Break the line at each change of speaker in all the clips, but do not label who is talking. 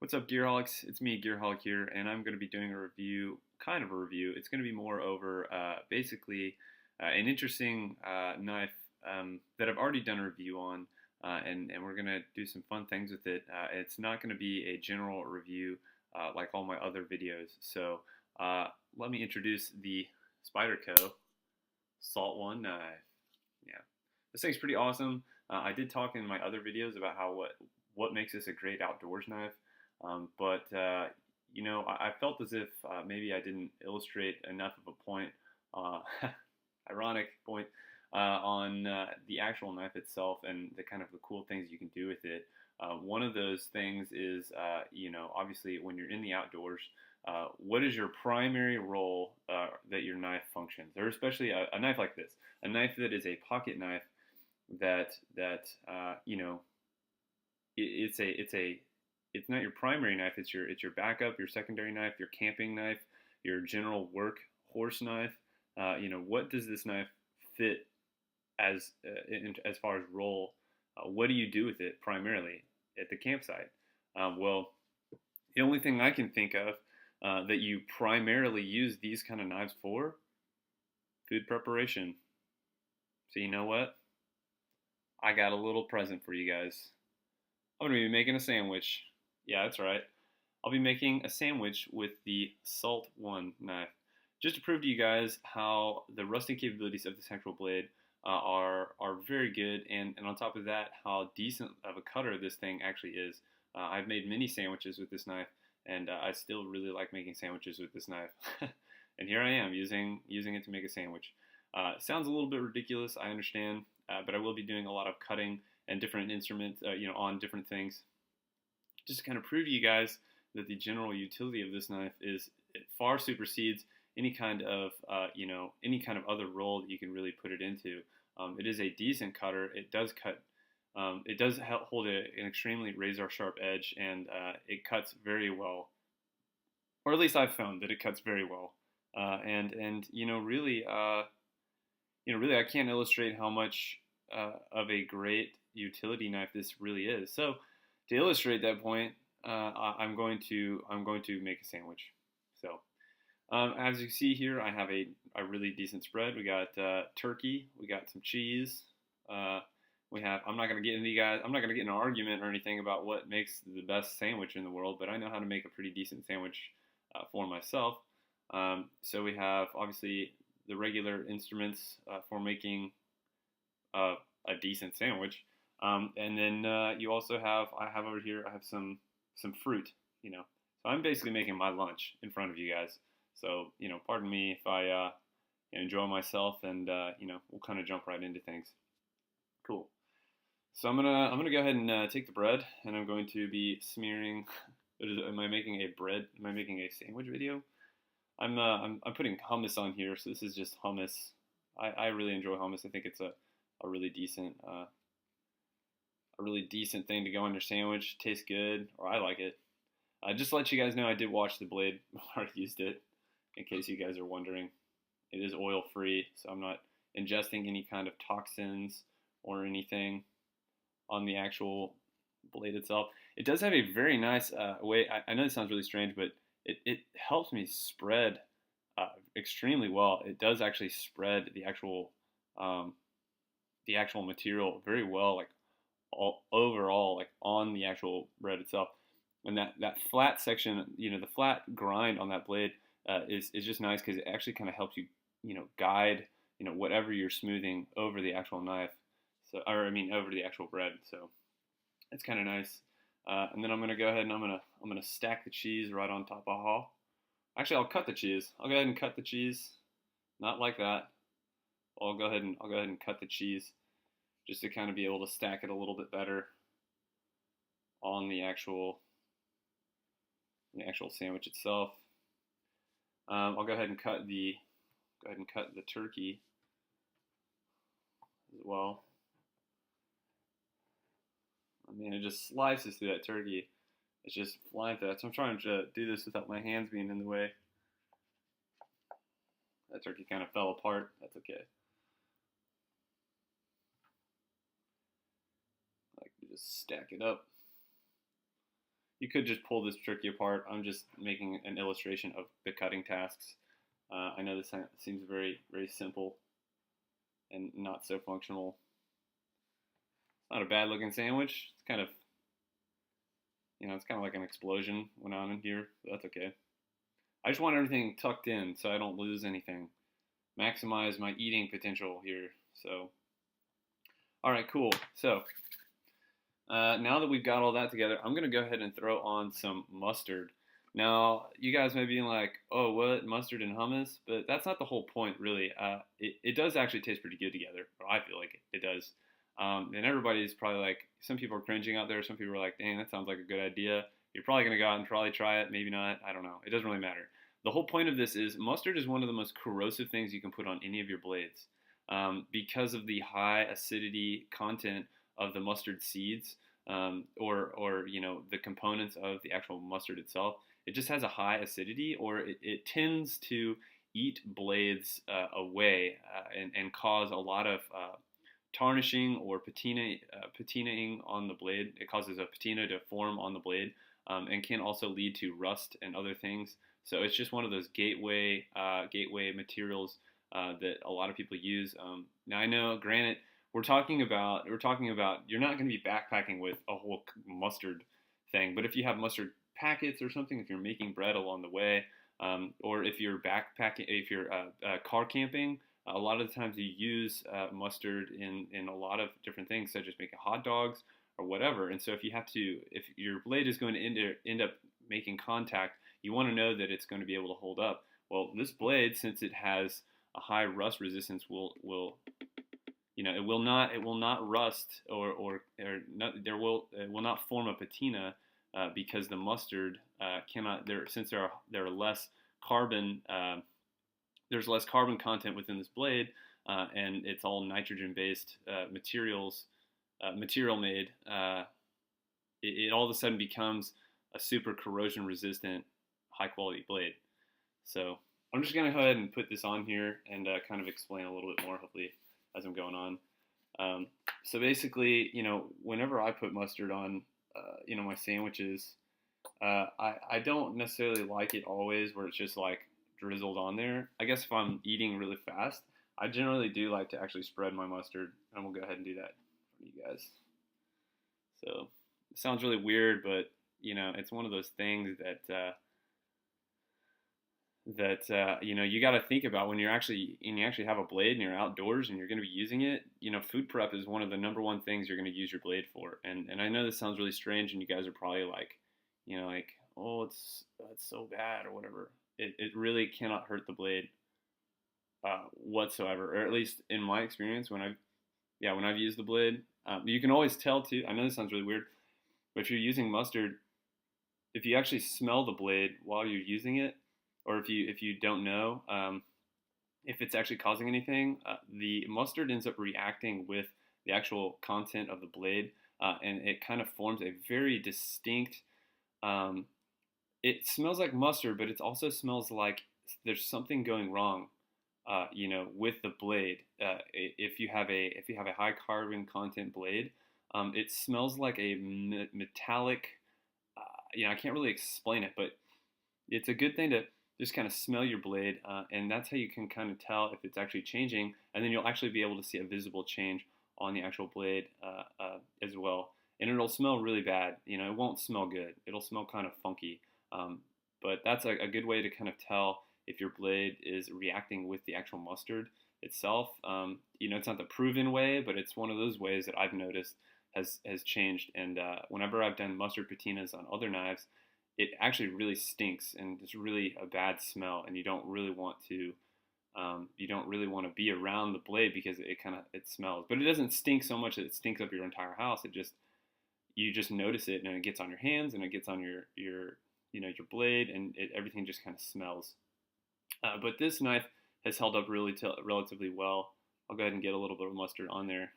What's up, Gearholics? It's me, Gearholic here, and I'm going to be doing a review, kind of a review. It's going to be more over basically an interesting knife that I've already done a review on, and we're going to do some fun things with it. It's not going to be a general review like all my other videos. So let me introduce the Spyderco Salt 1 knife. Yeah, this thing's pretty awesome. I did talk in my other videos about what makes this a great outdoors knife. But you know, I felt as if maybe I didn't illustrate enough of a point, ironic point, on the actual knife itself and the kind of the cool things you can do with it. One of those things is, you know, obviously when you're in the outdoors, what is your primary role that your knife functions, or especially a knife like this, a knife that is a pocket knife that you know, it's not your primary knife. It's your backup, your secondary knife, your camping knife, your general work horse knife. You know, what does this knife fit as far as role? What do you do with it primarily at the campsite? Well, the only thing I can think of that you primarily use these kind of knives for, food preparation. So you know what? I got a little present for you guys. I'm going to be making a sandwich. Yeah, that's right. I'll be making a sandwich with the Salt 1 knife. Just to prove to you guys how the rusting capabilities of this actual blade are very good, and on top of that, how decent of a cutter this thing actually is. I've made many sandwiches with this knife, and I still really like making sandwiches with this knife. And here I am using it to make a sandwich. Sounds a little bit ridiculous, I understand, but I will be doing a lot of cutting and different instruments, you know, on different things. Just to kind of prove to you guys that the general utility of this knife is, it far supersedes any kind of, you know, any kind of other role that you can really put it into. It is a decent cutter. It does cut. It does hold an extremely razor sharp edge, and it cuts very well. Or at least I've found that it cuts very well. And you know, really, I can't illustrate how much of a great utility knife this really is. So to illustrate that point, I'm going to make a sandwich. So as you see here, I have a really decent spread. We got turkey, we got some cheese. We have. I'm not going to get into you guys. I'm not going to get in an argument or anything about what makes the best sandwich in the world, but I know how to make a pretty decent sandwich for myself. So we have obviously the regular instruments for making a decent sandwich. And then you also have, I have over here, I have some fruit, you know. So I'm basically making my lunch in front of you guys. So, you know, pardon me if I enjoy myself, and, you know, we'll kind of jump right into things. Cool. So I'm gonna go ahead and take the bread, and I'm going to be smearing. Am I making a bread? Am I making a sandwich video? I'm putting hummus on here, so this is just hummus. I really enjoy hummus. I think it's a really decent thing to go on your sandwich. Tastes good, or I like it. Just to let you guys know, I did wash the blade before I used it, in case you guys are wondering. It is oil free, so I'm not ingesting any kind of toxins or anything on the actual blade itself. It does have a very nice way. I know this sounds really strange, but it helps me spread extremely well. It does actually spread the actual material very well, like overall, like on the actual bread itself. And that flat section, you know, the flat grind on that blade is just nice, because it actually kind of helps you, you know, guide, you know, whatever you're smoothing over the actual knife. So, or I mean, over the actual bread. So it's kind of nice. And then I'm gonna go ahead and I'm gonna stack the cheese right on top of all. Actually, I'll cut the cheese. I'll go ahead and cut the cheese, not like that. I'll go ahead and cut the cheese, just to kind of be able to stack it a little bit better on the actual sandwich itself. I'll go ahead and cut the turkey as well. I mean, it just slices through that turkey. It's just flying through that. So I'm trying to do this without my hands being in the way. That turkey kind of fell apart. That's okay. I like to just stack it up. You could just pull this turkey apart. I'm just making an illustration of the cutting tasks. I know this seems very, very simple and not so functional. It's not a bad looking sandwich. It's kind of, it's kind of like an explosion went on in here, but that's okay. I just want everything tucked in so I don't lose anything. Maximize my eating potential here. So, all right, cool. So, now that we've got all that together, I'm going to go ahead and throw on some mustard. Now, you guys may be like, oh, what, mustard and hummus? But that's not the whole point, really. It does actually taste pretty good together, or I feel like it does. And everybody's probably like, some people are cringing out there. Some people are like, dang, that sounds like a good idea. You're probably going to go out and probably try it. Maybe not. I don't know. It doesn't really matter. The whole point of this is mustard is one of the most corrosive things you can put on any of your blades because of the high acidity content of the mustard seeds or the components of the actual mustard itself. It just has a high acidity, or it tends to eat blades away and cause a lot of tarnishing or patinaing on the blade. It causes a patina to form on the blade and can also lead to rust and other things. So it's just one of those gateway materials that a lot of people use. Now I know, granted, we're talking about you're not going to be backpacking with a whole mustard thing, but if you have mustard packets or something, if you're making bread along the way, or if you're backpacking, if you're car camping, a lot of the times you use mustard in a lot of different things, such as making hot dogs or whatever. And so if your blade is going to end up making contact, you want to know that it's going to be able to hold up. Well, this blade, since it has a high rust resistance, it will not rust it will not form a patina because the mustard cannot since there are less carbon there's less carbon content within this blade and it's all nitrogen based material made. It all of a sudden becomes a super corrosion resistant high quality blade. So I'm just going to go ahead and put this on here and kind of explain a little bit more, hopefully, as I'm going on. So basically, whenever I put mustard on, my sandwiches, I don't necessarily like it always where it's just like drizzled on there. I guess if I'm eating really fast, I generally do like to actually spread my mustard, and we'll go ahead and do that for you guys. So it sounds really weird, but it's one of those things that you got to think about when you actually have a blade and you're outdoors and you're going to be using it. Food prep is one of the number one things you're going to use your blade for. And I know this sounds really strange, and you guys are probably like, oh, it's so bad or whatever. It really cannot hurt the blade whatsoever, or at least in my experience when I've used the blade. You can always tell too. I know this sounds really weird, but if you're using mustard, if you actually smell the blade while you're using it, or if you don't know if it's actually causing anything, the mustard ends up reacting with the actual content of the blade, and it kind of forms a very distinct. It smells like mustard, but it also smells like there's something going wrong, with the blade. If you have a high carbon content blade, it smells like a metallic. I can't really explain it, but it's a good thing to just kind of smell your blade, and that's how you can kind of tell if it's actually changing, and then you'll actually be able to see a visible change on the actual blade as well. And it'll smell really bad. It won't smell good. It'll smell kind of funky. But that's a good way to kind of tell if your blade is reacting with the actual mustard itself. It's not the proven way, but it's one of those ways that I've noticed has changed. And whenever I've done mustard patinas on other knives, it actually really stinks, and it's really a bad smell, and you don't really want to be around the blade because it smells. But it doesn't stink so much that it stinks up your entire house. You just notice it, and it gets on your hands, and it gets on your blade, and everything just kind of smells. But this knife has held up relatively well. I'll go ahead and get a little bit of mustard on there,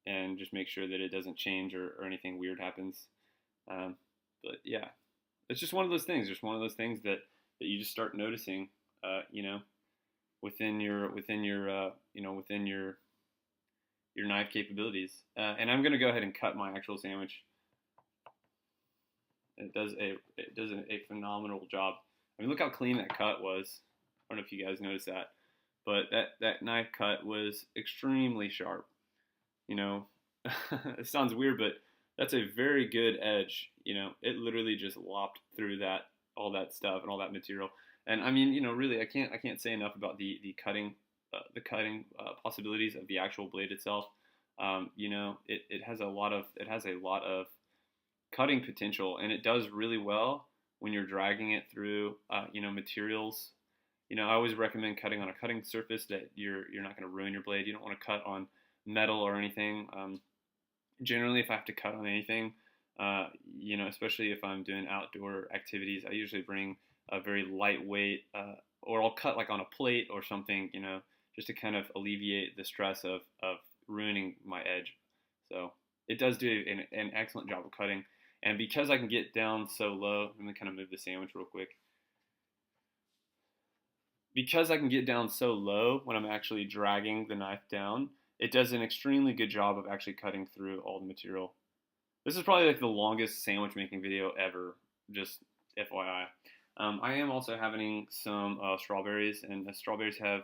and just make sure that it doesn't change or anything weird happens. But yeah, it's just one of those things. Just one of those things that you just start noticing, within your knife capabilities. And I'm going to go ahead and cut my actual sandwich And it does a phenomenal job. I mean, look how clean that cut was. I don't know if you guys noticed that, but that knife cut was extremely sharp. You know, it sounds weird, but that's a very good edge. You know, it literally just lopped through that all that stuff and all that material. And I mean, you know, really, I can't say enough about the cutting possibilities of the actual blade itself. You know, it has a lot of cutting potential, and it does really well when you're dragging it through you know, materials. You know, I always recommend cutting on a cutting surface that you're not going to ruin your blade. You don't want to cut on metal or anything. Generally, if I have to cut on anything, you know, especially if I'm doing outdoor activities, I usually bring a very lightweight, or I'll cut like on a plate or something, you know, just to kind of alleviate the stress of ruining my edge. So it does do an excellent job of cutting. And because I can get down so low, I'm going to kind of move the sandwich real quick. Because I can get down so low when I'm actually dragging the knife down, it does an extremely good job of actually cutting through all the material. This is probably like the longest sandwich making video ever, just FYI. I am also having some strawberries, and the strawberries have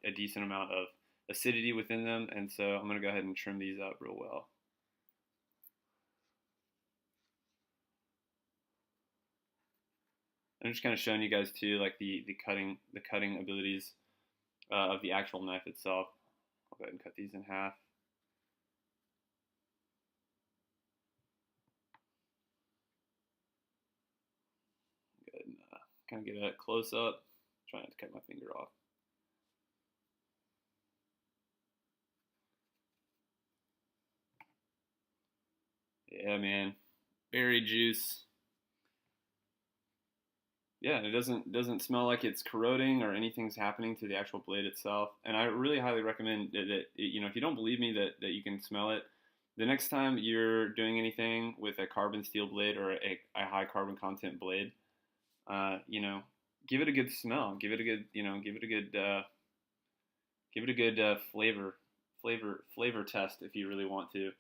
a decent amount of acidity within them, and so I'm going to go ahead and trim these up real well. I'm just kind of showing you guys too, like the cutting abilities of the actual knife itself. I'll go ahead and cut these in half. Go ahead and kind of get a close up. Try not to cut my finger off. Yeah, man, berry juice. Yeah, it doesn't smell like it's corroding or anything's happening to the actual blade itself. And I really highly recommend that you know, if you don't believe me that you can smell it, the next time you're doing anything with a carbon steel blade or a high carbon content blade, you know, give it a good smell. Give it a good, you know, give it a good flavor test if you really want to.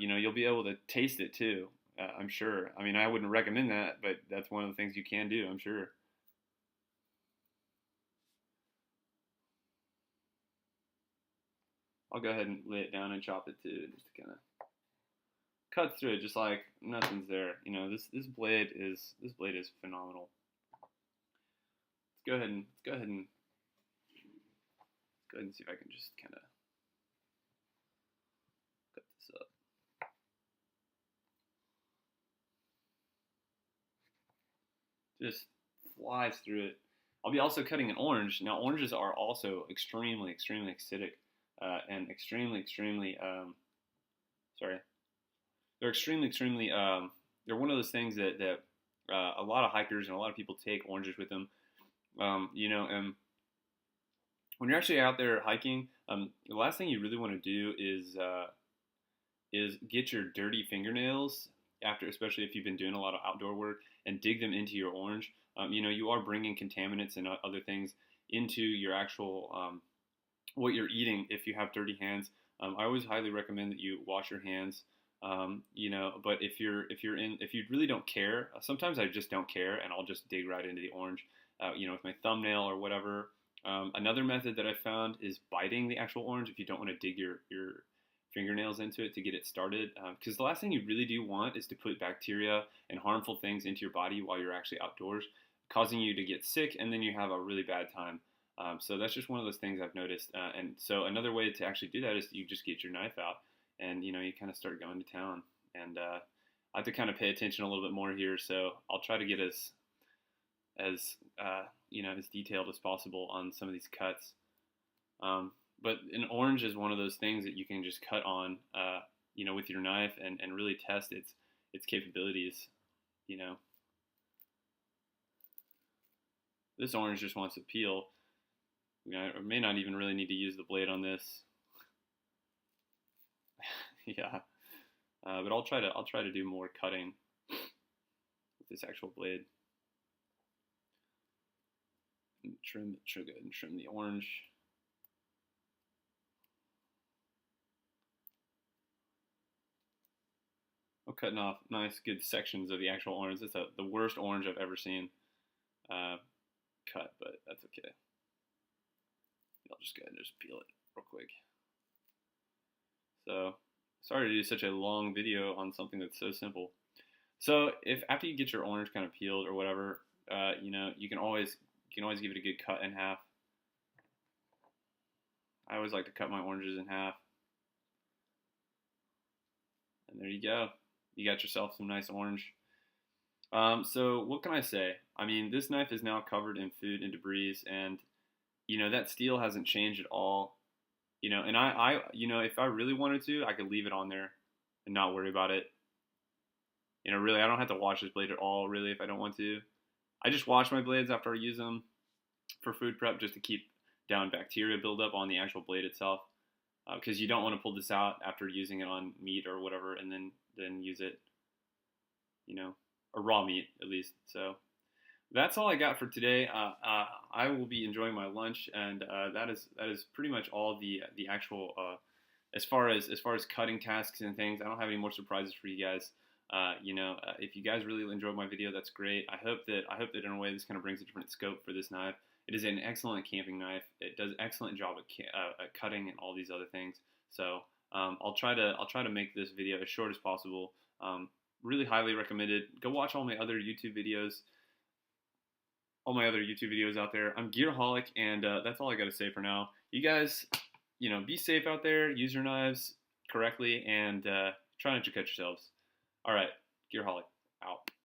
You know, you'll be able to taste it too. I'm sure. I mean, I wouldn't recommend that, but that's one of the things you can do, I'm sure. I'll go ahead and lay it down and chop it too, just to kind of cut through it, just like nothing's there. You know, this blade is phenomenal. Let's go ahead and see if I can just kind of cut this up. Just flies through it. I'll be also cutting an orange. Now, oranges are also extremely acidic and extremely sorry. They're extremely they're one of those things that a lot of hikers and a lot of people take oranges with them. You know, and when you're actually out there hiking, the last thing you really want to do is get your dirty fingernails after, especially if you've been doing a lot of outdoor work, and dig them into your orange. You know, you are bringing contaminants and other things into your actual what you're eating if you have dirty hands. I always highly recommend that you wash your hands. You know, but if you really don't care, sometimes I just don't care, and I'll just dig right into the orange. You know, with my thumbnail or whatever. Another method that I found is biting the actual orange if you don't want to dig your fingernails into it to get it started. Because the last thing you really do want is to put bacteria and harmful things into your body while you're actually outdoors, causing you to get sick, and then you have a really bad time. So that's just one of those things I've noticed. And so another way to actually do that is you just get your knife out, and you know, you kind of start going to town. And I have to kind of pay attention a little bit more here, so I'll try to get as you know, as detailed as possible on some of these cuts. But an orange is one of those things that you can just cut on, you know, with your knife and really test its capabilities. You know, this orange just wants to peel. You know, I may not even really need to use the blade on this. Yeah, but I'll try to do more cutting with this actual blade. And trim the orange. cutting off nice, good sections of the actual orange. It's the worst orange I've ever seen cut, but that's okay. I'll just go ahead and just peel it real quick. So, sorry to do such a long video on something that's so simple. So, if after you get your orange kind of peeled or whatever, you know, you can always give it a good cut in half. I always like to cut my oranges in half. And there you go. You got yourself some nice orange. So what can I say? I mean, this knife is now covered in food and debris, and you know that steel hasn't changed at all. You know, and you know, if I really wanted to, I could leave it on there and not worry about it. You know, really, I don't have to wash this blade at all, really, if I don't want to. I just wash my blades after I use them for food prep, just to keep down bacteria buildup on the actual blade itself. Because you don't want to pull this out after using it on meat or whatever, and then use it, you know, or raw meat at least. So that's all I got for today. I will be enjoying my lunch, and that is pretty much all the actual as far as cutting tasks and things. I don't have any more surprises for you guys. You know, if you guys really enjoyed my video, that's great. I hope that in a way this kind of brings a different scope for this knife. It is an excellent camping knife. It does an excellent job at cutting and all these other things. So I'll try to make this video as short as possible. Really highly recommended. Go watch all my other YouTube videos. All my other YouTube videos out there. I'm Gearholic, and that's all I got to say for now. You guys, you know, be safe out there. Use your knives correctly, and try not to cut yourselves. All right, Gearholic out.